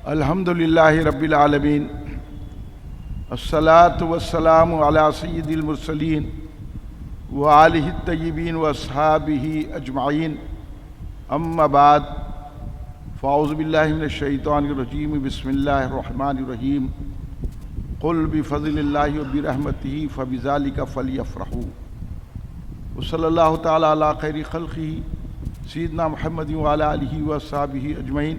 الحمدللہ رب العالمین الصلاۃ والسلام علی سید المرسلین وآلہ الطیبین واصحابہ اجمعین اما بعد فاعوذ باللہ من الشیطان الرجیم بسم اللہ الرحمن الرحیم قل بفضل اللہ وبرحمتہ فبذلک فلیفرحوا وصلی اللہ تعالی علی خیر خلقہ سیدنا محمد وعلی آلہ واصحابہ اجمعین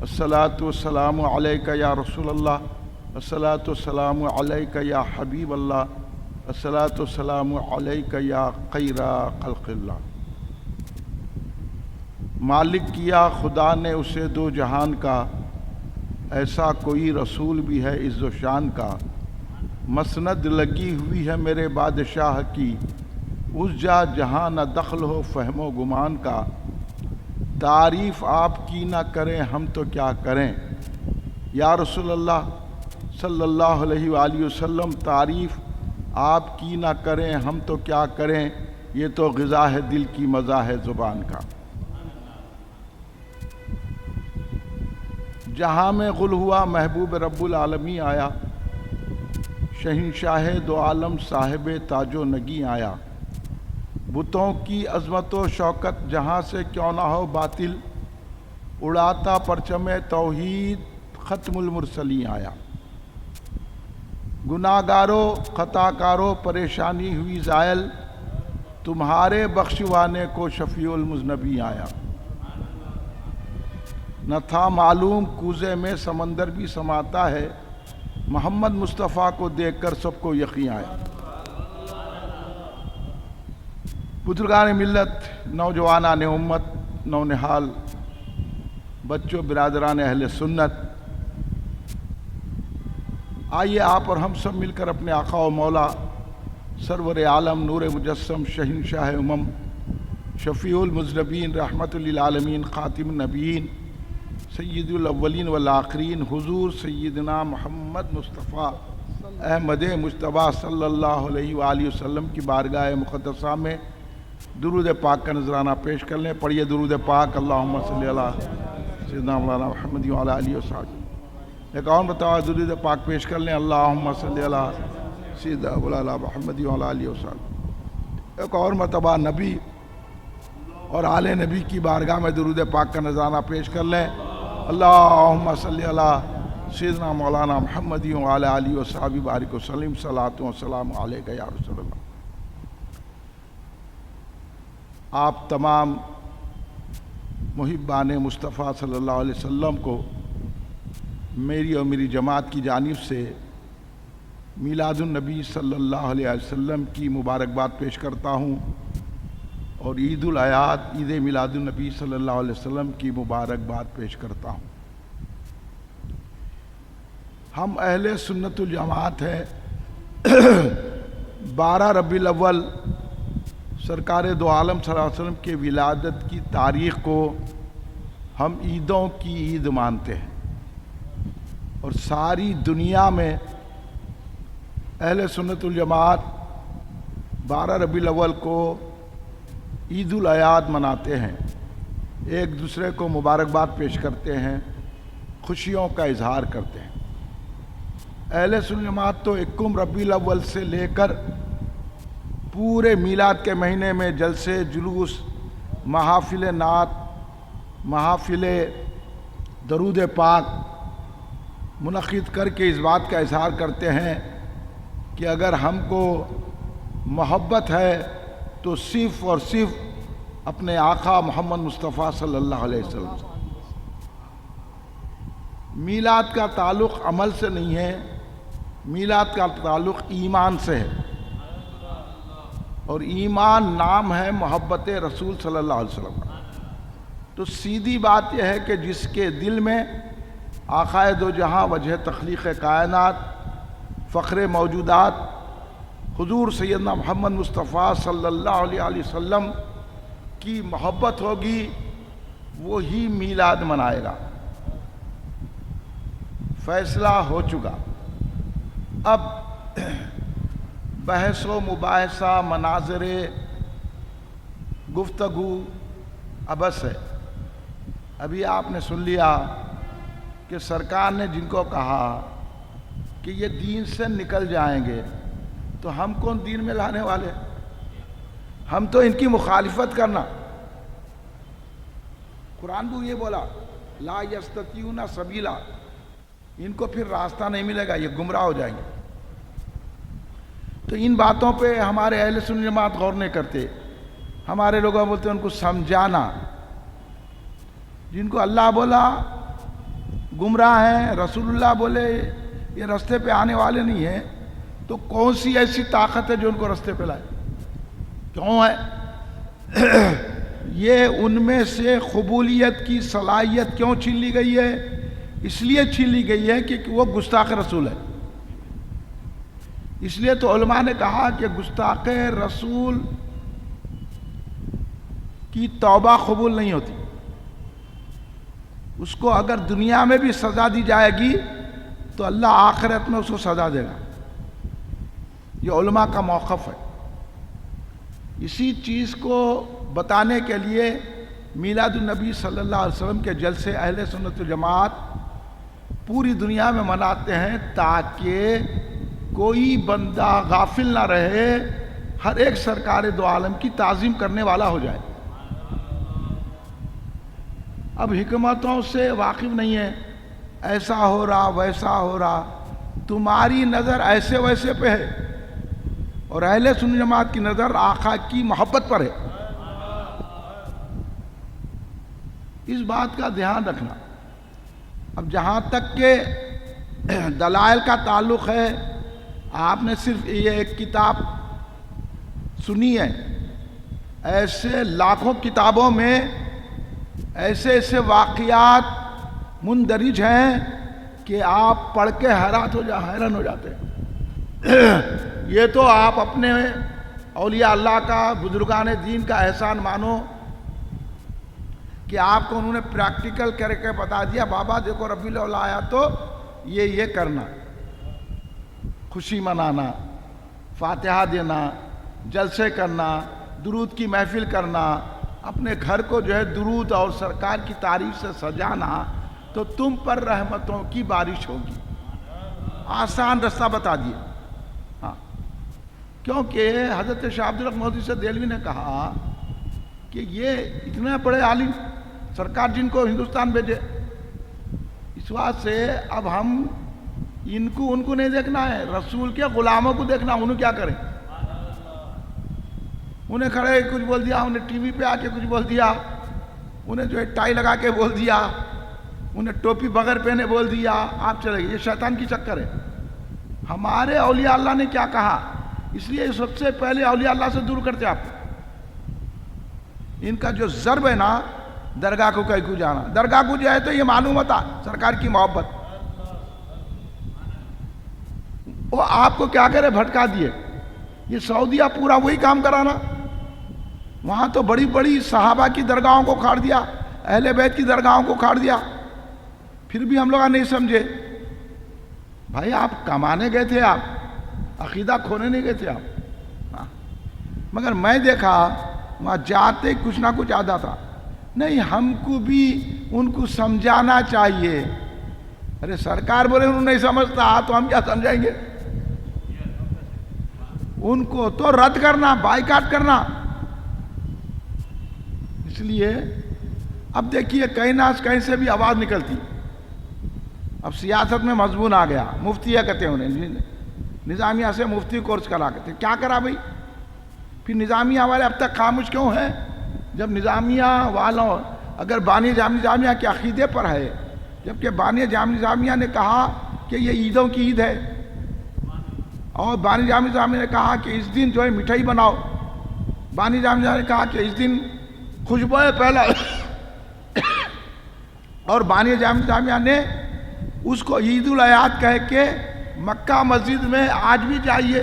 الصلاۃ والسلام علیک یا رسول اللہ، الصلاۃ والسلام علیک یا حبیب اللہ، الصلاۃ والسلام علیک یا خیر خلق اللہ۔ مالک کیا خدا نے اسے دو جہان کا، ایسا کوئی رسول بھی ہے عز و شان کا۔ مسند لگی ہوئی ہے میرے بادشاہ کی، اس جا جہاں نہ دخل ہو فہم و گمان کا۔ تعریف آپ کی نہ کریں ہم تو کیا کریں، یا رسول اللہ صلی اللہ علیہ وآلہ وسلم تعریف آپ کی نہ کریں ہم تو کیا کریں، یہ تو غذا ہے دل کی مزہ ہے زبان کا۔ جہاں میں غل ہوا محبوب رب العالمین آیا، شہنشاہ دو عالم صاحب تاج و نگیں آیا۔ بتوں کی عظمت و شوکت جہاں سے کیوں نہ ہو باطل، اڑاتا پرچم توحید ختم المرسلین آیا۔ گناہ گاروں خطا کاروں پریشانی ہوئی زائل، تمہارے بخشوانے کو شفیع المذنبین آیا۔ نہ تھا معلوم کوزے میں سمندر بھی سماتا ہے، محمد مصطفیٰ کو دیکھ کر سب کو یقین آیا۔ بزرگان ملت، نوجوانان امت، نونہال بچوں، برادران اہل سنت، آئیے آپ اور ہم سب مل کر اپنے آقا و مولا سرور عالم نور مجسم شہنشاہ امم شفیع المذنبین رحمت للعالمین خاتم النبیین سید الاولین والآخرین حضور سیدنا محمد مصطفیٰ احمد مجتبیٰ صلی اللہ علیہ وآلہ وسلم کی بارگاہ مقدسہ میں درود پاک کا نذرانہ پیش کر لیں۔ پڑھیے درود پاک، اللہم صلی علی سیدنا مولانا محمد وعلی آلہ وصحبہ۔ ایک اور مرتبہ درود پاک پیش کر لیں، اللہم صلی علی سیدنا مولانا محمد وعلی آلہ وصحبہ۔ ایک اور مرتبہ نبی اور آل نبی کی بارگاہ میں درود پاک کا نذرانہ پیش کر لیں، اللہم صلی علی سیدنا مولانا محمد وعلی آلہ وصحبہ بارک وسلم، صلاۃ و سلام علیک یا رسول اللہ۔ آپ تمام محبان مصطفیٰ صلی اللہ علیہ وسلم کو میری اور میری جماعت کی جانب سے میلاد النبی صلی اللہ علیہ وسلم کی مبارکباد پیش کرتا ہوں، اور عید الاعیاد عید میلاد النبی صلی اللہ علیہ وسلم کی مبارکباد پیش کرتا ہوں۔ ہم اہل سنت الجماعت ہیں۔ 12 ربیع الاول سرکار دو عالم صلی اللہ علیہ وسلم کے ولادت کی تاریخ کو ہم عیدوں کی عید مانتے ہیں، اور ساری دنیا میں اہل سنت الجماعت 12 ربیع الاول کو عید الاعیاد مناتے ہیں، ایک دوسرے کو مبارکباد پیش کرتے ہیں، خوشیوں کا اظہار کرتے ہیں۔ اہل سنت جماعت تو 21 ربیع الاول سے لے کر پورے میلاد کے مہینے میں جلسے جلوس، محافل نعت، محافل درود پاک منعقد کر کے اس بات کا اظہار کرتے ہیں کہ اگر ہم کو محبت ہے تو صرف اور صرف اپنے آقا محمد مصطفیٰ صلی اللہ علیہ وسلم سے۔ میلاد کا تعلق عمل سے نہیں ہے، میلاد کا تعلق ایمان سے ہے، اور ایمان نام ہے محبت رسول صلی اللہ علیہ وسلم کا۔ تو سیدھی بات یہ ہے کہ جس کے دل میں آقا دو جہاں وجہ تخلیق کائنات فخر موجودات حضور سیدنا محمد مصطفیٰ صلی اللہ علیہ وسلم کی محبت ہوگی، وہی میلاد منائے گا۔ فیصلہ ہو چکا، اب بحث و مباحثہ، مناظر گفتگو ابس ہے۔ ابھی آپ نے سن لیا کہ سرکار نے جن کو کہا کہ یہ دین سے نکل جائیں گے تو ہم کون دین میں لانے والے؟ ہم تو ان کی مخالفت کرنا. قرآن بھی یہ بولا لا یستطیعون سبیلا، ان کو پھر راستہ نہیں ملے گا، یہ گمراہ ہو جائیں گے. تو ان باتوں پہ ہمارے اہل سنت جماعت غور نہیں کرتے. ہمارے لوگ بولتے ہیں ان کو سمجھانا. جن کو اللہ بولا گمراہ ہیں، رسول اللہ بولے یہ رستے پہ آنے والے نہیں ہیں، تو کون سی ایسی طاقت ہے جو ان کو رستے پہ لائے؟ کیوں ہے؟ یہ ان میں سے قبولیت کی صلاحیت کیوں چھین لی گئی ہے؟ اس لیے چھین لی گئی ہے کہ وہ گستاخ رسول ہے. اس لیے تو علماء نے کہا کہ گستاخ رسول کی توبہ قبول نہیں ہوتی. اس کو اگر دنیا میں بھی سزا دی جائے گی تو اللہ آخرت میں اس کو سزا دے گا. یہ علماء کا موقف ہے. اسی چیز کو بتانے کے لیے میلاد النبی صلی اللہ علیہ وسلم کے جلسے اہل سنت والجماعت پوری دنیا میں مناتے ہیں تاکہ کوئی بندہ غافل نہ رہے، ہر ایک سرکار دو عالم کی تعظیم کرنے والا ہو جائے. اب حکمتوں سے واقف نہیں ہے، ایسا ہو رہا ویسا ہو رہا، تمہاری نظر ایسے ویسے پہ ہے اور اہل سنت جماعت کی نظر آقا کی محبت پر ہے. اس بات کا دھیان رکھنا. اب جہاں تک کہ دلائل کا تعلق ہے، آپ نے صرف یہ ایک کتاب سنی ہے، ایسے لاکھوں کتابوں میں ایسے ایسے واقعات مندرج ہیں کہ آپ پڑھ کے حیران ہو جاتے ہیں. یہ تو آپ اپنے اولیاء اللہ کا، بزرگان دین کا احسان مانو کہ آپ کو انہوں نے پریکٹیکل کر کے بتا دیا، بابا دیکھو ربیع الاول آیا تو یہ کرنا، خوشی منانا، فاتحہ دینا، جلسے کرنا، درود کی محفل کرنا، اپنے گھر کو جو ہے درود اور سرکار کی تعریف سے سجانا، تو تم پر رحمتوں کی بارش ہوگی. آسان رستہ بتا دیے. ہاں، کیونکہ حضرت شاہ عبد الحق مودودی سے دہلوی نے کہا کہ یہ اتنے بڑے عالم سرکار جن کو ہندوستان بھیجے، اس بات سے اب ہم ان کو نہیں دیکھنا ہے، رسول کے غلاموں کو دیکھنا. انہوں کیا کریں؟ انہیں کھڑے کچھ بول دیا، انہیں ٹی وی پہ آ کے کچھ بول دیا، انہیں جو ہے ٹائی لگا کے بول دیا، انہیں ٹوپی بغیر پہنے بول دیا، آپ چلے گئے. یہ شیطان کی چکر ہے. ہمارے اولیاء اللہ نے کیا کہا؟ اس لیے سب سے پہلے اولیاء اللہ سے دور کرتے آپ. ان کا جو ضرب ہے نا، درگاہ کو کہیں کو جانا، درگاہ کو جائے تو یہ معلوم ہوتا سرکار کی محبت. وہ آپ کو کیا کرے؟ بھٹکا دیے. یہ سعودیہ پورا وہی کام کرانا. وہاں تو بڑی بڑی صحابہ کی درگاہوں کو کھاڑ دیا، اہل بیت کی درگاہوں کو کھاڑ دیا. پھر بھی ہم لوگ نہیں سمجھے. بھائی آپ کمانے گئے تھے، آپ عقیدہ کھونے نہیں گئے تھے آپ. مگر میں دیکھا وہاں جاتے کچھ نہ کچھ آتا تھا. نہیں، ہم کو بھی ان کو سمجھانا چاہیے. ارے سرکار بولے انہوں نہیں سمجھتا تو ہم کیا سمجھائیں گے؟ ان کو تو رد کرنا، بائیکاٹ کرنا. اس لیے اب دیکھیے کہیں نہ کہیں سے بھی آواز نکلتی. اب سیاست میں مضمون آ گیا، مفتی کہتے ہیں انہیں، نظامیہ سے مفتی کورس کرا کہتے. کیا کرا بھائی؟ پھر نظامیہ والے اب تک خاموش کیوں ہیں؟ جب نظامیہ والوں اگر بانی جامع نظامیہ کے عقیدے پر ہے، جبکہ بانی جامع نظامیہ نے کہا کہ یہ عیدوں کی عید ہے، اور بانی جامع نظامیہ نے کہا کہ اس دن جو ہے مٹھائی بناؤ، بانی جامع نظامیہ نے کہا کہ اس دن خوشبو پہلا، اور بانی جامع نظامیہ نے اس کو عید الاضحیٰ کہہ کے مکہ مسجد میں آج بھی جائیے،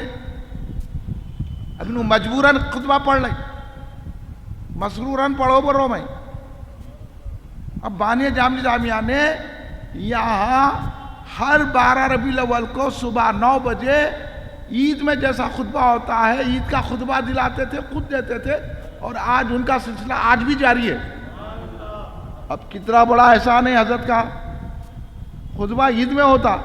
ابھی مجبوراً خطبہ پڑھ لیں، مسروراً پڑھو برو میں. اب بانی جامع نظامیہ نے یہاں ہر 12 ربیع الاول کو صبح 9 بجے عید میں جیسا خطبہ ہوتا ہے، عید کا خطبہ دلاتے تھے، خود دیتے تھے، اور آج ان کا سلسلہ آج بھی جاری ہے. اب کتنا بڑا احسان ہے حضرت کا. خطبہ عید میں ہوتا،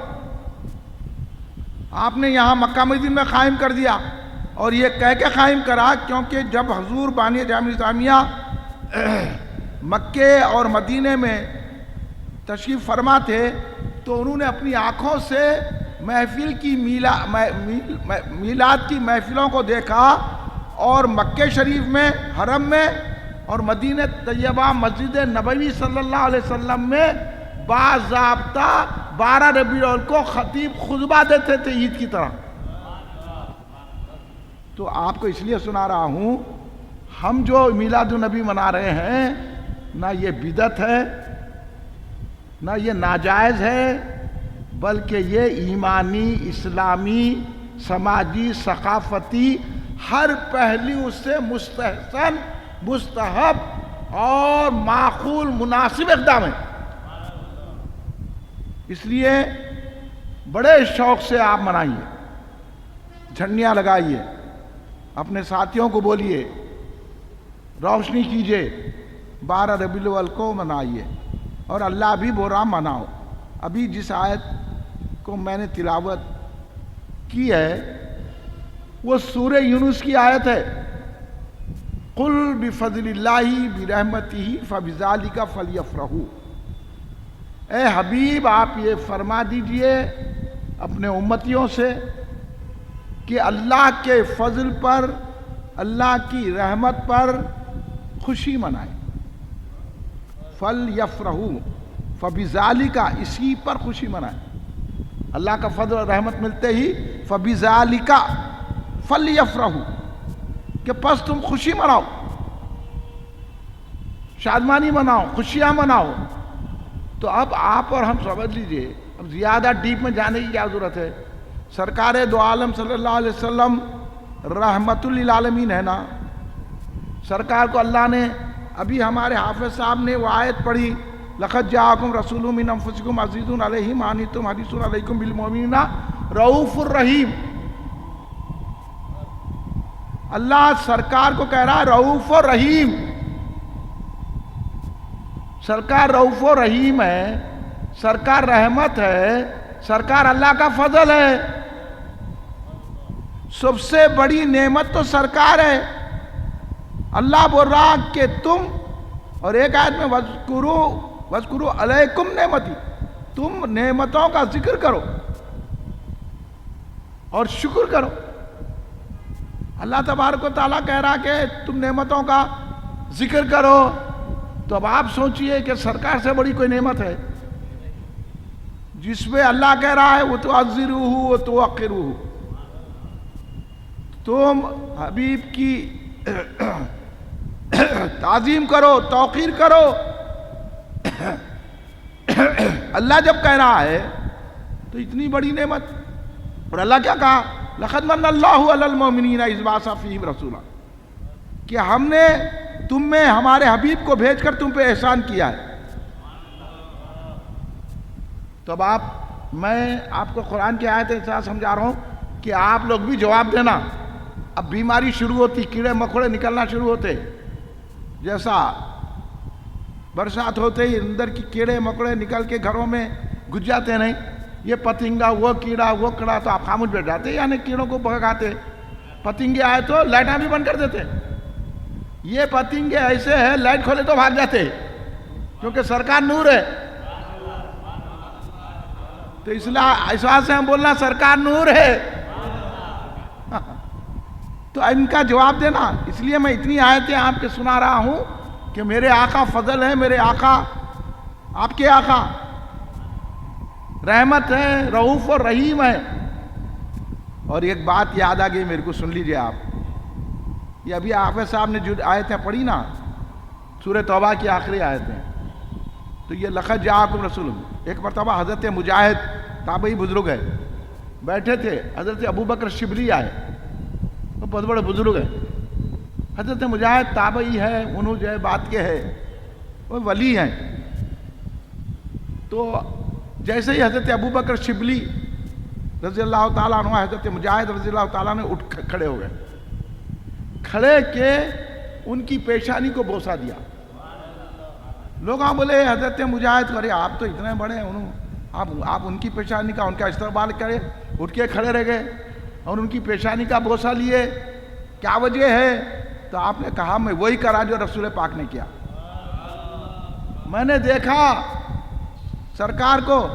آپ نے یہاں مکہ مدینہ میں قائم کر دیا، اور یہ کہہ کے قائم کرا کیونکہ جب حضور بانی جامعہ اسلامیہ مکے اور مدینے میں تشریف فرما تھے تو انہوں نے اپنی آنکھوں سے محفل کی میلاد کی محفلوں کو دیکھا، اور مکے شریف میں حرم میں اور مدینہ طیبہ مسجد نبوی صلی اللہ علیہ وسلم میں باضابطہ 12 ربیع الاول کو خطیب خطبہ دیتے تھے عید کی طرح۔ تو آپ کو اس لیے سنا رہا ہوں، ہم جو میلاد النبی منا رہے ہیں نہ یہ بدعت ہے نہ یہ ناجائز ہے، بلکہ یہ ایمانی، اسلامی، سماجی، ثقافتی ہر پہلو سے مستحسن، مستحب اور معقول مناسب اقدام ہے۔ اس لیے بڑے شوق سے آپ منائیے، جھنڈیاں لگائیے، اپنے ساتھیوں کو بولیے، روشنی کیجئے، 12 ربیع الاول کو منائیے، اور اللہ بھی بول رہا مناؤ۔ ابھی جس آیت کو میں نے تلاوت کی ہے وہ سورہ یونس کی آیت ہے، قُلْ بِفَضْلِ اللَّهِ بِرَحْمَتِهِ فَبِذَلِكَ فَلْيَفْرَحُوا۔ اے حبیب آپ یہ فرما دیجئے اپنے امتیوں سے کہ اللہ کے فضل پر، اللہ کی رحمت پر خوشی منائیں۔ فَلْيَفْرَحُوا، فَبِذَلِكَ، اسی پر خوشی منائیں۔ اللہ کا فضل اور رحمت ملتے ہی فَبِذَلِكَ فَلْيَفْرَحُوا، کہ پس تم خوشی مناؤ، شادمانی مناؤ، خوشیاں مناؤ۔ تو اب آپ اور ہم سمجھ لیجئے، اب زیادہ ڈیپ میں جانے کی کیا ضرورت ہے؟ سرکار دو عالم صلی اللہ علیہ وسلم رحمت للعالمین ہے نا، سرکار کو اللہ نے، ابھی ہمارے حافظ صاحب نے وہ آیت پڑھی، لَقَدْ جَاءَكُمْ رَسُولٌ مِّنْ أَنفُسِكُمْ عَزِيزٌ عَلَيْهِ مَا عَنِتُّمْ حَرِيصٌ عَلَيْكُمْ بِالْمُؤْمِنِينَ رؤوف الرحیم۔ اللہ سرکار کو کہہ رہا ہے رؤوف الرحیم، سرکار رؤوف الرحیم ہے، سرکار رحمت ہے، سرکار اللہ کا فضل ہے۔ سب سے بڑی نعمت تو سرکار ہے۔ اللہ بول رہا کہ تم، اور ایک آیت میں وَاذْكُرُوا عَلَيْكُمْ نعمتی، تم نعمتوں کا ذکر کرو اور شکر کرو۔ اللہ تبارک و تعالیٰ کہہ رہا کہ تم نعمتوں کا ذکر کرو، تو اب آپ سوچئے کہ سرکار سے بڑی کوئی نعمت ہے جس میں اللہ کہہ رہا ہے وَتُعَزِّرُوهُ وَتُوَقِّرُوهُ، تم حبیب کی تعظیم کرو، توقیر کرو۔ اللہ جب کہہ رہا ہے تو اتنی بڑی نعمت، اور اللہ کیا کہا؟ لَقَدْ مَنَّ اللَّهُ عَلَى الْمُؤْمِنِينَ إِذْ بَعَثَ فِيهِمْ رَسُولًا، کہ ہم نے تم میں ہمارے حبیب کو بھیج کر تم پہ احسان کیا ہے۔ تو اب میں آپ کو قرآن کی آیت سے سمجھا رہا ہوں کہ آپ لوگ بھی جواب دینا۔ اب بیماری شروع ہوتی، کیڑے مکوڑے نکلنا شروع ہوتے، جیسا برسات ہوتے ہی اندر کی کیڑے مکوڑے نکل کے گھروں میں گھس جاتے، نہیں یہ پتنگا، وہ کیڑا، وہ کڑا، تو آپ خاموش بیٹھ جاتے، یعنی کیڑوں کو بھگاتے۔ پتنگے آئے تو لائٹاں بھی بند کر دیتے۔ یہ پتنگے ایسے ہیں لائٹ کھولے تو بھاگ جاتے، کیونکہ سرکار نور ہے۔ تو اس واسطے سے ہم بولنا سرکار نور ہے۔ تو ان کا جواب دینا، اس لیے میں اتنی آیتیں آپ کے سنا رہا ہوں کہ میرے آقا فضل ہے، میرے آقا، آپ کے آقا رحمت ہے، رؤوف اور رحیم ہے۔ اور ایک بات یاد آ گئی میرے کو، سن لیجئے آپ، یہ ابھی حافظ صاحب نے جو آیتیں پڑھی نا، سورہ توبہ کی آخری آیتیں، تو یہ لَقَدْ جَاءَكُمْ رَسُولٌ، ایک مرتبہ حضرت مجاہد تابعی بزرگ ہے، بیٹھے تھے، حضرت ابوبکر شبلی آئے، وہ بہت بڑے بزرگ ہیں، حضرت مجاہد تابعی ہے، انہوں جو ہے بات کے ہے، وہ ولی ہیں۔ تو جیسے ہی حضرت ابوبکر شبلی رضی اللہ تعالیٰ عنہ، حضرت مجاہد رضی اللہ تعالیٰ نے اٹھ کھڑے ہو گئے، کھڑے کے ان کی پیشانی کو بوسہ دیا۔ لوگ بولے حضرت مجاہد، ارے آپ تو اتنے بڑے ہیں، انہوں آپ ان کی پیشانی کا ان کا استقبال کرے، اٹھ کے کھڑے رہ گئے اور ان کی پیشانی کا بوسہ لیے، کیا وجہ ہے؟ تو آپ نے کہا میں وہی کرا جو رسول پاک نے کیا۔ میں نے دیکھا سرکار کو،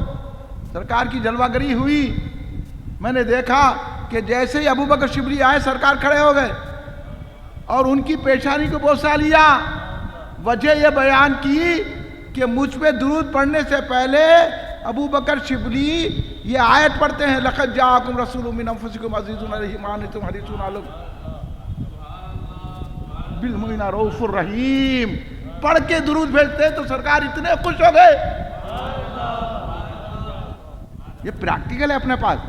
سرکار کی جلوہ گری ہوئی، میں نے دیکھا کہ جیسے ہی ابوبکر شبلی آئے سرکار کھڑے ہو گئے اور ان کی پیشانی کو بوسہ لیا۔ وجہ یہ بیان کی کہ مجھ پہ درود پڑھنے سے پہلے ابوبکر شبلی یہ آیت پڑھتے ہیں، لَقَدْ جَاءَكُمْ رَسُولٌ مِّنْ أَنفُسِكُمْ عَزِيزٌ عَلَيْهِ مَا عَنِتُّمْ حَرِيصٌ عَلَيْكُمْ بِالْمُؤْمِنِينَ رَءُوفٌ رَحِيمٌ پڑھ کے درود بھیجتے ہیں تو سرکار اتنے خوش ہو گئے۔ یہ پریکٹیکل ہے اپنے پاس،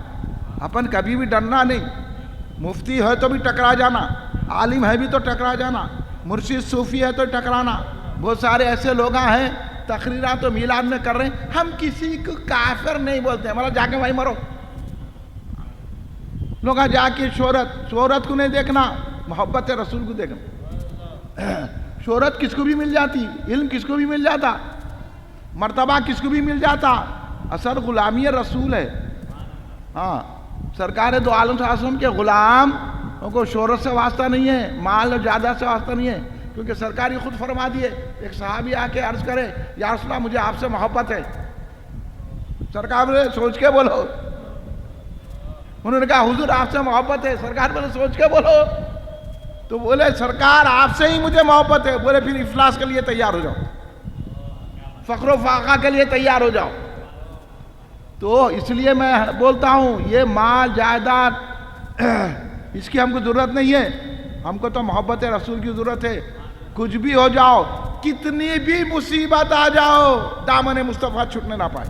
اپن کبھی بھی ڈرنا نہیں، مفتی ہے تو بھی ٹکرا جانا، عالم ہے بھی تو ٹکرا جانا، مرشد صوفی ہے تو ٹکرانا۔ بہت سارے ایسے لوگ ہیں تقریرات تو میلاد میں کر رہے ہیں، ہم کسی کو کافر نہیں بولتے ہیں، مطلب جا کے وہیں مرو۔ لوگ جا کے شہرت کو نہیں دیکھنا، محبت رسول کو دیکھنا۔ شہرت کس کو بھی مل جاتی، علم کس کو بھی مل جاتا، مرتبہ کس کو بھی مل جاتا، اثر غلامی رسول ہے۔ ہاں، سرکار دو عالم صلی اللہ علیہ وسلم کے غلام کو شہرت سے واسطہ نہیں ہے، مال اور جائیداد سے واسطہ نہیں ہے، کیونکہ سرکار ہی خود فرما دیے۔ ایک صحابی آ کے عرض کرے یا رسول اللہ مجھے آپ سے محبت ہے، سرکار بولے سوچ کے بولو۔ انہوں نے کہا حضور آپ سے محبت ہے، سرکار بولے سوچ کے بولو۔ تو بولے سرکار آپ سے ہی مجھے محبت ہے، بولے پھر افلاس کے لیے تیار ہو جاؤ، فقر و فاقہ کے لیے تیار ہو جاؤ۔ تو اس لیے میں بولتا ہوں یہ مال جائیداد اس کی ہم کو ضرورت نہیں ہے، ہم کو تو محبت رسول کی ضرورت ہے۔ کچھ بھی ہو جاؤ، کتنی بھی مصیبت آ جاؤ، دامن مصطفیٰ چھٹنے نہ پائے۔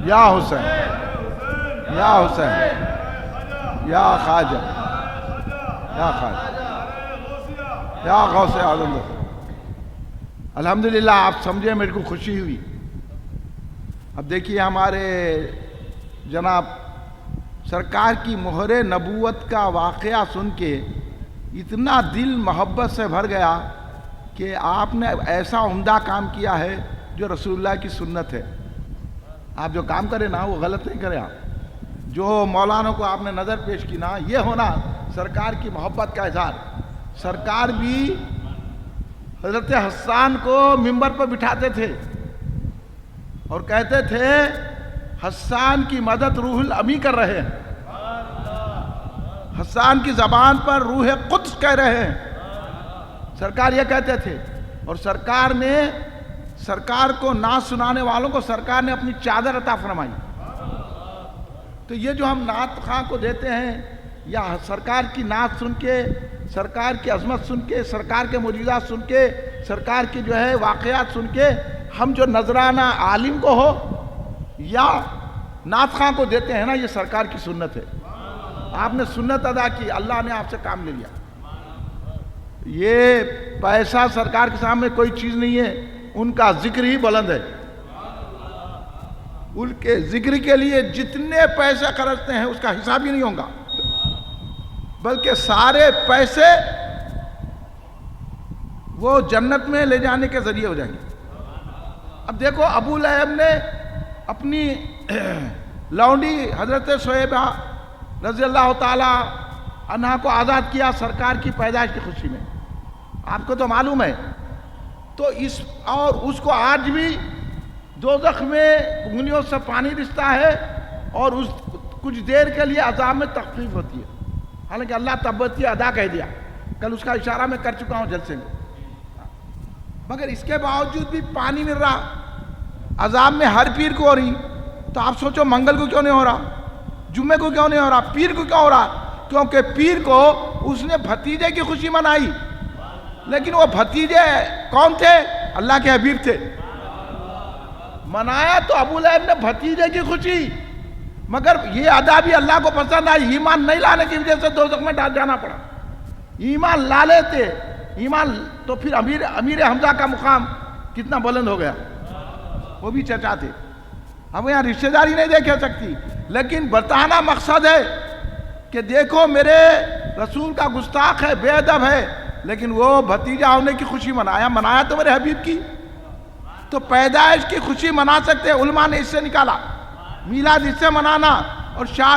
یا حسین یا حسین یا خواجہ یا خواجہ یا غوث اعظم۔ الحمدللہ آپ سمجھے، میرے کو خوشی ہوئی۔ اب دیکھیے ہمارے جناب سرکار کی مہر نبوت کا واقعہ سن کے اتنا دل محبت سے بھر گیا کہ آپ نے ایسا عمدہ کام کیا ہے جو رسول اللہ کی سنت ہے۔ آپ جو کام کرے نا وہ غلط نہیں کرے، آپ جو مولانا کو آپ نے نظر پیش کی نا، یہ ہونا سرکار کی محبت کا اظہار۔ سرکار بھی حضرت حسان کو ممبر پر بٹھاتے تھے اور کہتے تھے حسان کی مدد روح الامی کر رہے ہیں، حسان کی زبان پر روح قدس کہہ رہے ہیں، سرکار یہ کہتے تھے۔ اور سرکار کو نعت سنانے والوں کو سرکار نے اپنی چادر عطا فرمائی۔ تو یہ جو ہم نعت خواں کو دیتے ہیں یا سرکار کی نعت سن کے، سرکار کی عظمت سن کے، سرکار کے معجزات سن کے، سرکار کی جو ہے واقعات سن کے ہم جو نذرانہ عالم کو ہو یا نعت خواں کو دیتے ہیں نا، یہ سرکار کی سنت ہے۔ آپ نے سنت ادا کی، اللہ نے آپ سے کام لے لیا۔ یہ پیسہ سرکار کے سامنے کوئی چیز نہیں ہے، ان کا ذکر ہی بلند ہے۔ ان کے ذکر کے لیے جتنے پیسے خرچتے ہیں اس کا حساب ہی نہیں ہوگا، بلکہ سارے پیسے وہ جنت میں لے جانے کے ذریعے ہو جائیں گے۔ اب دیکھو ابو لہب نے اپنی لونڈی حضرت شعیبہ رضی اللہ تعالی عنہا کو آزاد کیا سرکار کی پیدائش کی خوشی میں، آپ کو تو معلوم ہے۔ تو اس کو آج بھی دوزخ میں انگلیوں سے پانی رستا ہے اور اس کچھ دیر کے لیے عذاب میں تخفیف ہوتی ہے، حالانکہ اللہ تبتی ادا کہہ دیا، کل اس کا اشارہ میں کر چکا ہوں جلسے میں۔ مگر اس کے باوجود بھی پانی مل رہا، عذاب میں ہر پیر کو ہو رہی۔ تو آپ سوچو منگل کو کیوں نہیں ہو رہا، جمعے کو کیوں نہیں ہو رہا، پیر کو کیوں ہو رہا؟ کیونکہ پیر کو اس نے بھتیجے کی خوشی منائی، لیکن وہ بھتیجے کون تھے؟ اللہ کے حبیب تھے۔ منایا تو ابو لہب نے بھتیجے کی خوشی، مگر یہ ادا بھی اللہ کو پسند آئی، ایمان نہیں لانے کی وجہ سے دوزخ میں ڈال جانا پڑا۔ ایمان لا لیتے، ایمان تو پھر امیر حمزہ کا مقام کتنا بلند ہو گیا، وہ بھی چچا تھے۔ اب یہاں رشتہ داری نہیں دیکھ سکتی، لیکن بتانا مقصد ہے کہ دیکھو میرے رسول کا گستاخ ہے، بے ادب ہے، لیکن وہ بھتیجا ہونے کی خوشی منایا تو میرے حبیب کی. تو پیدائش کی خوشی منا سکتے ہیں, علماء نے اس سے نکالا, میلاد اس سے منانا. اور شاہ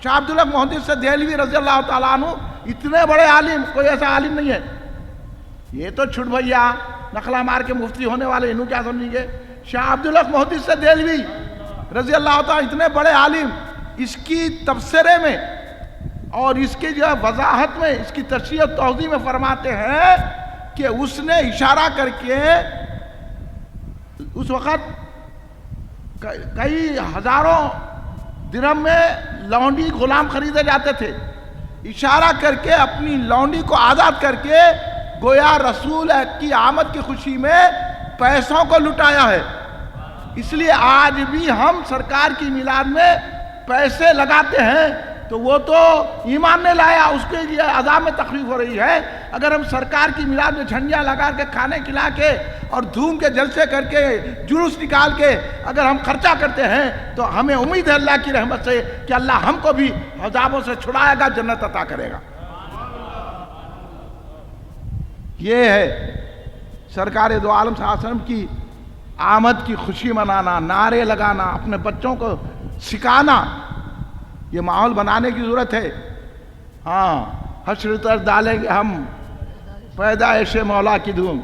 عبدالحق محدث دہلوی رضی اللہ تعالیٰ عنہ اتنے بڑے عالم, کوئی ایسا عالم نہیں ہے. یہ تو چھٹ بھیا نخلا مار کے مفتی ہونے والے, انہوں کیا سمجھیں گے. شاہ عبدالحق محدث دہلوی رضی اللہ تعالیٰ اتنے بڑے عالم, اس کی تبصرے میں اور اس کی جو وضاحت میں, اس کی تشریح و توضیح میں فرماتے ہیں کہ اس نے اشارہ کر کے, اس وقت کئی ہزاروں درہم میں لونڈی غلام خریدے جاتے تھے, اشارہ کر کے اپنی لونڈی کو آزاد کر کے گویا رسول کی آمد کی خوشی میں پیسوں کو لٹایا ہے. اس لیے آج بھی ہم سرکار کی میلاد میں پیسے لگاتے ہیں, تو وہ تو ایمان نے لایا, اس کے لیے عذاب میں تخفیف ہو رہی ہے. اگر ہم سرکار کی میلاد میں جھنڈیاں لگا کے, کھانے کھلا کے اور دھوم کے جلسے کر کے, جلوس نکال کے اگر ہم خرچہ کرتے ہیں تو ہمیں امید ہے اللہ کی رحمت سے کہ اللہ ہم کو بھی عذابوں سے چھڑائے گا, جنت عطا کرے گا. یہ ہے سرکار دو عالم صلی اللہ علیہ وسلم کی آمد کی خوشی منانا, نعرے لگانا, اپنے بچوں کو سکھانا. یہ ماحول بنانے کی ضرورت ہے. ہاں, حشر تک ڈالیں گے ہم پیدائش مولا کی دھوم,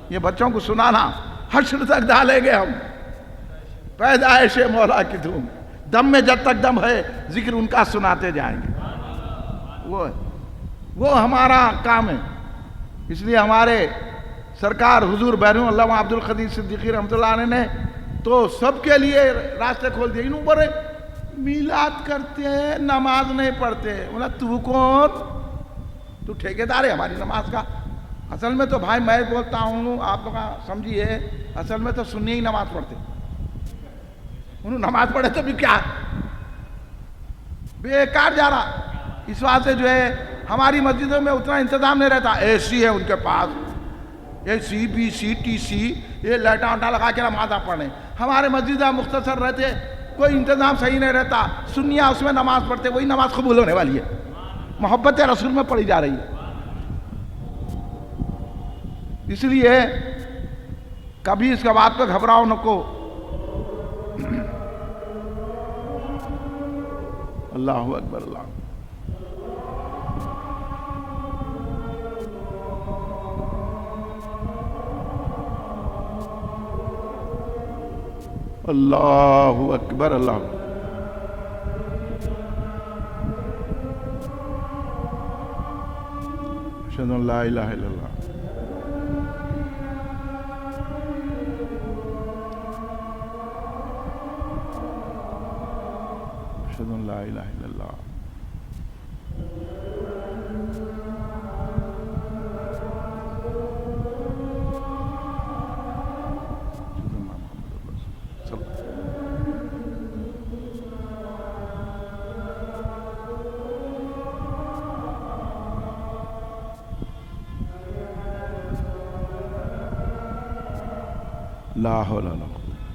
یہ بچوں کو سنانا, حشر تک ڈالیں گے ہم پیدائش مولا کی دھوم, دم میں جب تک دم ہے ذکر ان کا سناتے جائیں گے. وہ ہمارا کام ہے. اس لیے ہمارے سرکار حضور بیرون علامہ عبدالقدیر صدیقی رحمۃ اللہ علیہ نے تو سب کے لیے راستے کھول دیے. انہوں پر میلاد کرتے ہیں, نماز نہیں پڑھتے. بولا تو کون, تو ٹھیکیدار ہے ہماری نماز کا. اصل میں تو بھائی میں بولتا ہوں, آپ لوگ سمجھیے, اصل میں تو سنی ہی نماز پڑھتے. انہوں نماز پڑھے تو بھی کیا بیکار جا رہا. اس واسطے جو ہے ہماری مسجدوں میں اتنا انتظام نہیں رہتا. اے سی ہے ان کے پاس, اے C B C T C, یہ لائٹاں وٹاں لگا کے نماز آپ پڑھیں. ہمارے مسجدیں مختصر رہتے, کوئی انتظام صحیح نہیں رہتا. سنیاں اس میں نماز پڑھتے, وہی نماز قبول ہونے والی ہے, محبت رسول میں پڑھی جا رہی ہے. اس لیے کبھی اس کا بات پہ گھبراؤ نکو. اللہ اکبر. اللہ اکبر. اللہ اشہد ان لا الہ الا اللہ. اشہد ان لا الہ الا اللہ. لا حول ولا قوة.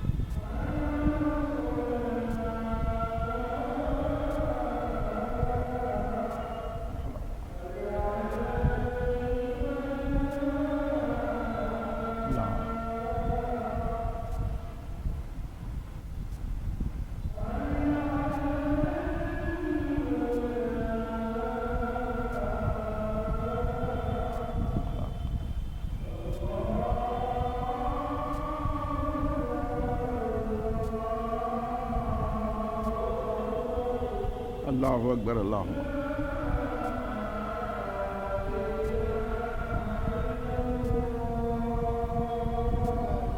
اللہ اکبر. اللہ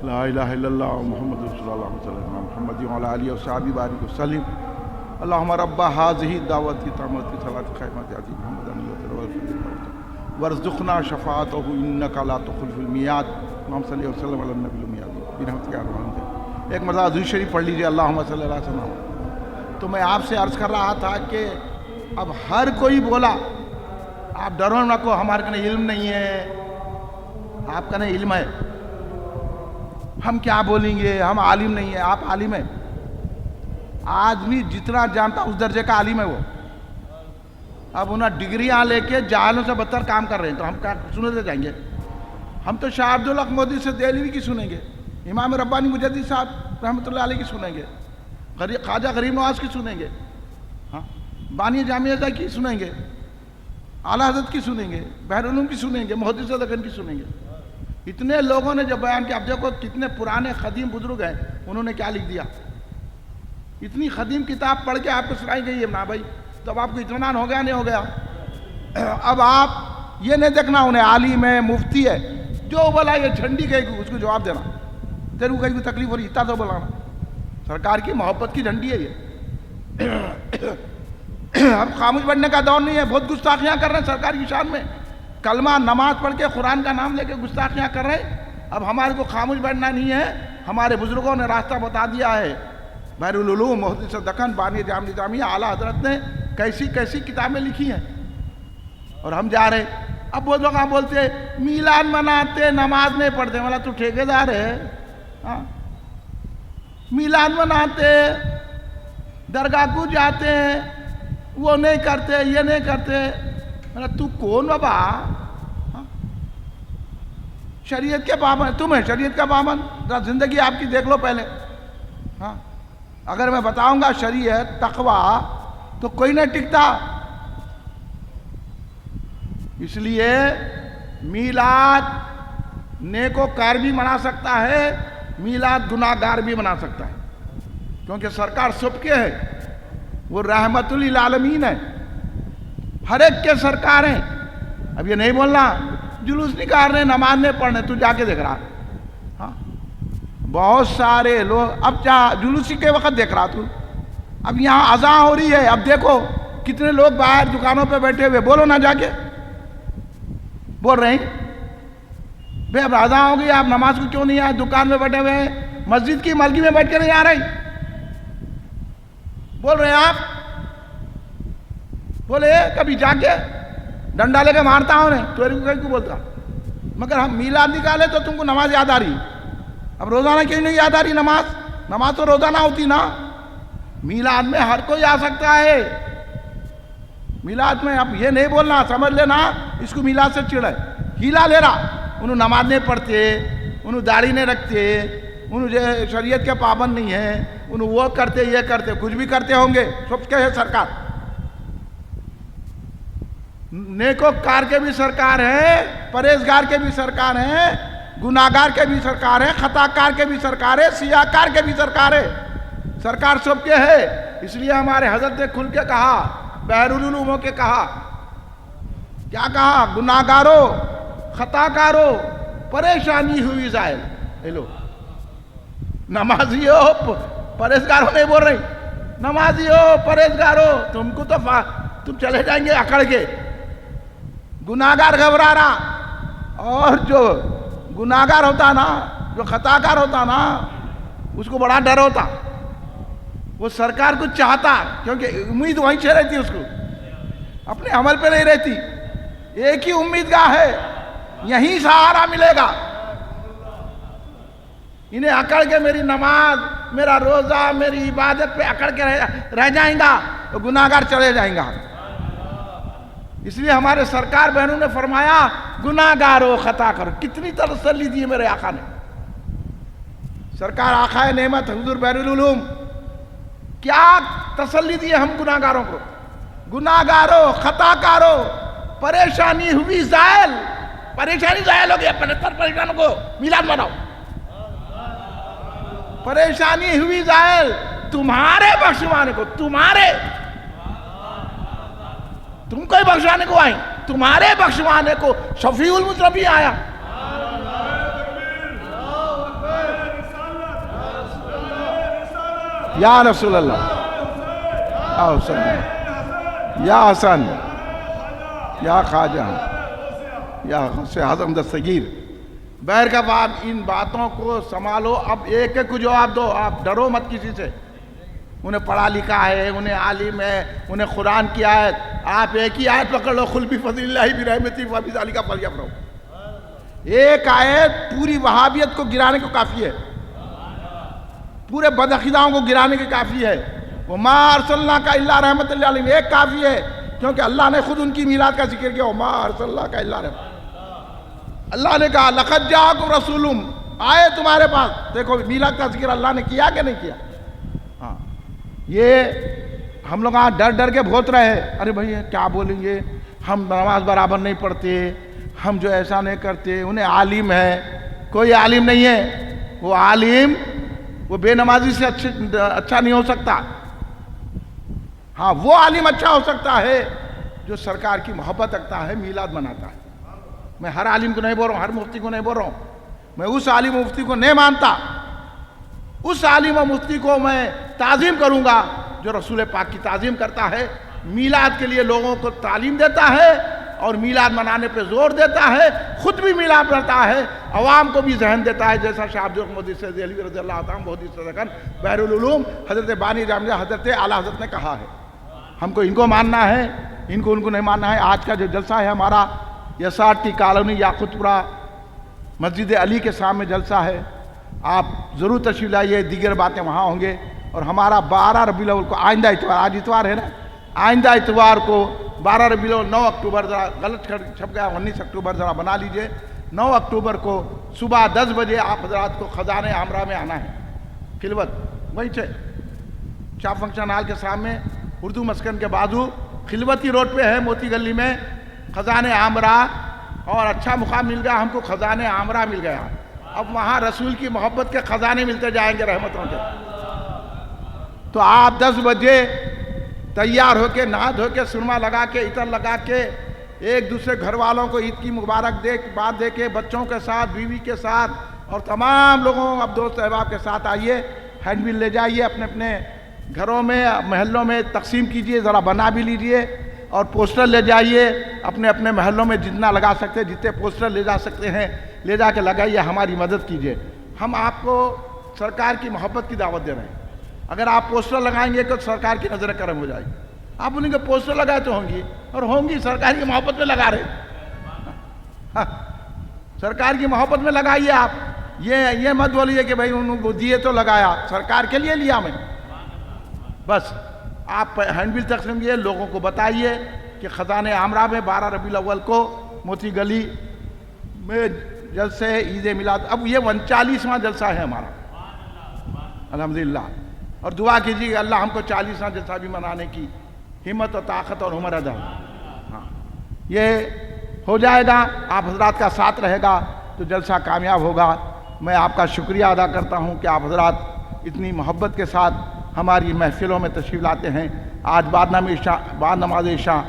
لا الہ الا اللہ محمد رسول اللہ صلی اللہ علیہ وسلم محمد وعلی آلہ وصحبہ بارک وسلم. اللہم رب هذه الدعوۃ التامۃ صلاۃ قائمۃ آتی محمد وارزقنا شفاعته انک لا تخلف الميعاد. اللہم صلی وسلم علی النبی المیاد برحمتک یا ارحم الراحمین. ایک مرتبہ درود شریف پڑھ لیجیے. اللہم صلی اللہ علیہ وسلم. تو میں آپ سے عرض کر رہا تھا کہ اب ہر کوئی بولا, آپ ڈرو نہ کو, ہمارے کنے علم نہیں ہے, آپ کنے علم ہے, ہم کیا بولیں گے, ہم عالم نہیں ہیں. آپ عالم ہیں. آدمی جتنا جانتا اس درجے کا عالم ہے وہ. اب انہیں ڈگریاں لے کے جاہلوں سے بدتر کام کر رہے ہیں، تو ہم کیا سنتے جائیں گے؟ ہم تو شاہ عبدالحق مودی سے دہلوی کی سنیں گے، امام ربانی مجدد صاحب رحمۃ اللہ علیہ کی سنیں گے، خواجہ غریب نواز کی سنیں گے، ہاں بانی جامعہ کی سنیں گے، اعلیٰ حضرت کی سنیں گے، بحر العلوم کی سنیں گے، محدث دکن کی سنیں گے۔ اتنے لوگوں نے جب بیان کیا، اب دیکھو کتنے پرانے قدیم بزرگ ہیں، انہوں نے کیا لکھ دیا۔ اتنی قدیم کتاب پڑھ کے آپ کو سنائی گئی ہے نا بھائی، تو اب آپ کو اطمینان ہو گیا نہیں ہو گیا؟ اب آپ یہ نہیں دیکھنا انہیں عالم ہے، مفتی ہے، جو بولا یہ جھنڈی کہے گی اس کو جواب دینا، تیرے کو کہیں کوئی تکلیف ہو رہی اتنا تو بولانا، سرکار کی محبت کی جھنڈی ہے یہ۔ اب خاموش بیٹھنے کا دور نہیں ہے، بہت گستاخیاں کر رہے ہیں سرکار کی شان میں، کلمہ نماز پڑھ کے قرآن کا نام لے کے گستاخیاں کر رہے ہیں۔ اب ہمارے کو خاموش بیٹھنا نہیں ہے، ہمارے بزرگوں نے راستہ بتا دیا ہے، بحر العلوم، محدث دکن، بانی جامعہ، اعلیٰ حضرت نے کیسی کیسی کتابیں لکھی ہیں، اور ہم جا رہے۔ اب وہ لوگ بولتے ہیں میلاد مناتے نماز نہیں پڑھتے، والا تو ٹھیکیدار ہے، ہاں میلاد مناتے درگاہ کو جاتے ہیں، وہ نہیں کرتے، یہ نہیں کرتے، تو کون بابا؟ شریعت کے پابند تم ہے، شریعت کا پابند؟ زندگی آپ کی دیکھ لو پہلے، ہاں اگر میں بتاؤں گا شریعت تقوی تو کوئی نہیں ٹکتا۔ اس لیے میلاد نیکوکار بھی منا سکتا ہے، میلاد گناہگار بھی منا سکتا ہے، کیونکہ سرکار سب کے ہے، وہ رحمت للعالمین ہے، ہر ایک کے سرکار ہیں۔ اب یہ نہیں بولنا جلوس نکالنے نماز نہیں پڑھنے، تو جا کے دیکھ رہا، ہاں بہت سارے لوگ اب جلوسی کے وقت دیکھ رہا تو، اب یہاں اذان ہو رہی ہے، اب دیکھو کتنے لوگ باہر دکانوں پہ بیٹھے ہوئے، بولو نہ جا کے، بول رہے ہیں بھئی اب اذان ہو گئی، آپ نماز کو کیوں نہیں آئے؟ دکان میں بیٹھے ہوئے ہیں، مسجد کی ملکی میں بیٹھ کے نہیں آ رہے، بول رہے ہیں آپ؟ بولے کبھی جا کے ڈنڈا لے کے مارتا ہوں نے تو کیوں بولتا؟ مگر ہم میلاد نکالے تو تم کو نماز یاد آ رہی، اب روزانہ کیوں نہیں یاد آ رہی نماز؟ نماز تو روزانہ ہوتی نا۔ میلاد میں ہر کوئی آ سکتا ہے، میلاد میں اب یہ نہیں بولنا، سمجھ لینا اس کو میلاد سے چڑھ ہے، ہیلا لے رہا، انہوں نماز نہیں پڑھتے، انہوں داڑھی نہیں رکھتے، انہوں شریعت کے پابند نہیں ہیں، انہوں وہ کرتے یہ کرتے، کچھ بھی کرتے ہوں گے، سب کے ہے سرکار، نیکوکار کے بھی سرکار ہے، پرہیزگار کے بھی سرکار ہیں، گناہگار کے بھی سرکار ہے، خطاکار کے بھی سرکار ہے، سیاہکار کے بھی سرکار ہے، سرکار سب کے ہے۔ اس لیے ہمارے حضرت نے کھل کے کہا، بحر العلوم کے کہا، کیا کہا؟ گناہگارو خطاکارو پریشانی ہوئی زائل، ہیلو نمازی ہو پرہیزگاروں نہیں بول رہی، نمازی ہو پرہیزگارو، تم کو تو تم چلے جائیں گے اکڑ کے، گناہگار گھبرا رہا، اور جو گناہگار ہوتا نا، جو خطاکار ہوتا نا، اس کو بڑا ڈر ہوتا، وہ سرکار کو چاہتا، کیونکہ امید وہیں سے رہتی، اس کو اپنے عمل پہ نہیں رہتی، ایک ہی امیدگاہ ہے، یہیں سہارا ملے گا، انہیں اکڑ کے میری نماز، میرا روزہ، میری عبادت پہ اکڑ کے رہ جائیں گا تو گناہگار چلے جائیں گا۔ اس لیے ہمارے سرکار بہنوں نے فرمایا گناہگارو خطا کرو، کتنی تسلی دی ہے میرے آقا نے، سرکار آقا نعمت حضور بحر العلوم، کیا تسلی دی ہے ہم گناہگاروں کو، گناہگارو خطا کارو پریشانی ہوئی زائل، پریشانی زائل ہو گیا، 75 پریشانوں کو میلاد مناؤ، پریشانی ہوئی زائل تمہارے بخشوانے کو، تمہارے، تم کوئی بخشوانے کو آئیں، تمہارے بخشوانے کو شفیع المذنبین آیا، یا رسول اللہ، یا حسن، یا خواجہ، یا غوث اعظم دستگیر۔ بہر کا بات، ان باتوں کو سنبھالو، اب ایک ایک کو جواب دو، آپ ڈرو مت کسی سے، انہیں پڑھا لکھا ہے، انہیں عالم ہے، انہیں قرآن کی آیت، آپ ایک ہی آیت پکڑ لو، قل بفضل اللہ برحمتہ فبذلک فلیفرحوا، ایک آیت پوری وہابیت کو گرانے کو کافی ہے، پورے بدعقیداؤں کو گرانے کے کافی ہے، وَمَا أَرْسَلْنَاكَ إِلَّا رَحْمَةً لِلْعَالَمِينَ، ایک کافی ہے، کیونکہ اللہ نے خود ان کی میلاد کا ذکر کیا، وما ارسلناک الا رحمۃ۔ اللہ نے کہا لقد جاءکم رسول، آئے تمہارے پاس۔ دیکھو میلاد کا ذکر اللہ نے کیا کہ نہیں کیا؟ ہاں، یہ ہم لوگ ڈر ڈر کے بھوت رہے، ارے بھائی کیا بولیں گے، ہم نماز برابر نہیں پڑھتے، ہم جو ایسا نہیں کرتے، انہیں عالم ہے۔ کوئی عالم نہیں ہے، وہ عالم وہ بے نمازی سے اچھا نہیں ہو سکتا۔ ہاں، وہ عالم اچھا ہو سکتا ہے جو سرکار کی محبت رکھتا ہے، میلاد مناتا ہے۔ میں ہر عالم کو نہیں بول رہا ہوں، ہر مفتی کو نہیں بول رہا ہوں، میں اس عالم و مفتی کو نہیں مانتا، اس عالم و مفتی کو میں تعظیم کروں گا جو رسول پاک کی تعظیم کرتا ہے، میلاد کے لیے لوگوں کو تعلیم دیتا ہے اور میلاد منانے پہ زور دیتا ہے، خود بھی میلاد مناتا ہے، عوام کو بھی ذہن دیتا ہے، جیسا شاہ عبد الرحمن سید علی رضی اللہ عنہ بہت صدقن بحر العلوم حضرت بانی جامعہ حضرت اعلیٰ حضرت نے کہا ہے۔ ہم کو ان کو ماننا ہے، ان کو نہیں ماننا ہے۔ آج کا جو جلسہ ہے ہمارا SRT کالونی یاقوت پورہ مسجد علی کے سامنے جلسہ ہے، آپ ضرور تشریف لائیے، دیگر باتیں وہاں ہوں گے۔ اور ہمارا 12 ربیع الاول کو آئندہ اتوار، آج اتوار ہے نا، آئندہ اتوار کو 12 ربیع الاول 9 اکتوبر، ذرا غلط چھپ گیا 19 اکتوبر ذرا بنا لیجئے، 9 اکتوبر کو صبح 10 بجے آپ حضرات کو خزانہ عامرہ میں آنا ہے، خلوت وہیں سے شاہ فنکشن ہال کے سامنے اردو مسکن کے بازو خلوتی روڈ پہ ہے، موتی گلی میں خزانہ عامرہ۔ اور اچھا مقام مل گیا ہم کو، خزانہ عامرہ مل گیا، اب وہاں رسول کی محبت کے خزانے ملتے جائیں گے رحمتوں کے۔ تو آپ 10 بجے تیار ہو کے، نہا دھو کے، سرما لگا کے، عطر لگا کے، ایک دوسرے گھر والوں کو عید کی مبارک بات دے کے، بچوں کے ساتھ، بیوی کے ساتھ اور تمام لوگوں اب دوست احباب کے ساتھ آئیے، ہینڈ بل لے جائیے، اپنے اپنے گھروں میں محلوں میں تقسیم کیجئے، ذرا بنا بھی لیجئے، اور پوسٹر لے جائیے اپنے اپنے محلوں میں، جتنا لگا سکتے جتنے پوسٹر لے جا سکتے ہیں لے جا کے لگائیے، ہماری مدد کیجئے۔ ہم آپ کو سرکار کی محبت کی دعوت دے رہے ہیں۔ اگر آپ پوسٹر لگائیں گے تو سرکار کی نظر کرم ہو جائے گی۔ آپ انہیں کے پوسٹر لگائے تو ہوں گی، اور ہوں گی سرکار کی محبت میں لگا رہے، سرکار کی محبت میں لگائیے۔ آپ یہ مت بولیے کہ بھائی انہوں کو دیے تو لگایا، سرکار کے لیے لیا میں، بس آپ ہینڈ بل تقسیم کیے، لوگوں کو بتائیے کہ خزانہ عامرہ میں 12 ربیع الاول کو موتی گلی میں جلسے عید میلاد، اب یہ 39واں جلسہ ہے ہمارا الحمدللہ، اور دعا کیجیے کہ اللہ ہم کو 40واں جلسہ بھی منانے کی ہمت و طاقت اور عمر عطا۔ ہاں، یہ ہو جائے گا، آپ حضرات کا ساتھ رہے گا تو جلسہ کامیاب ہوگا۔ میں آپ کا شکریہ ادا کرتا ہوں کہ آپ حضرات اتنی محبت کے ساتھ ہماری محفلوں میں تشریف لاتے ہیں۔ آج بعد نماز عشاء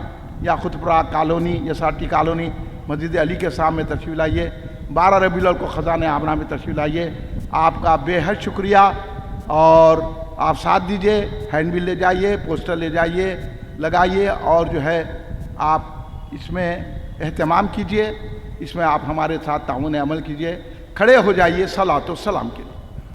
یاقوت پورہ کالونی SRT کالونی مسجد علی کے سامنے تشریف لائیے، 12 ربیع الاول کو خزانہ عامرہ میں تشریف لائیے۔ آپ کا بے حد شکریہ، اور آپ ساتھ دیجئے، ہینڈ بل لے جائیے، پوسٹر لے جائیے، لگائیے، اور جو ہے آپ اس میں اہتمام کیجئے، اس میں آپ ہمارے ساتھ تعاون عمل کیجئے۔ کھڑے ہو جائیے صلاۃ و سلام کے لیے۔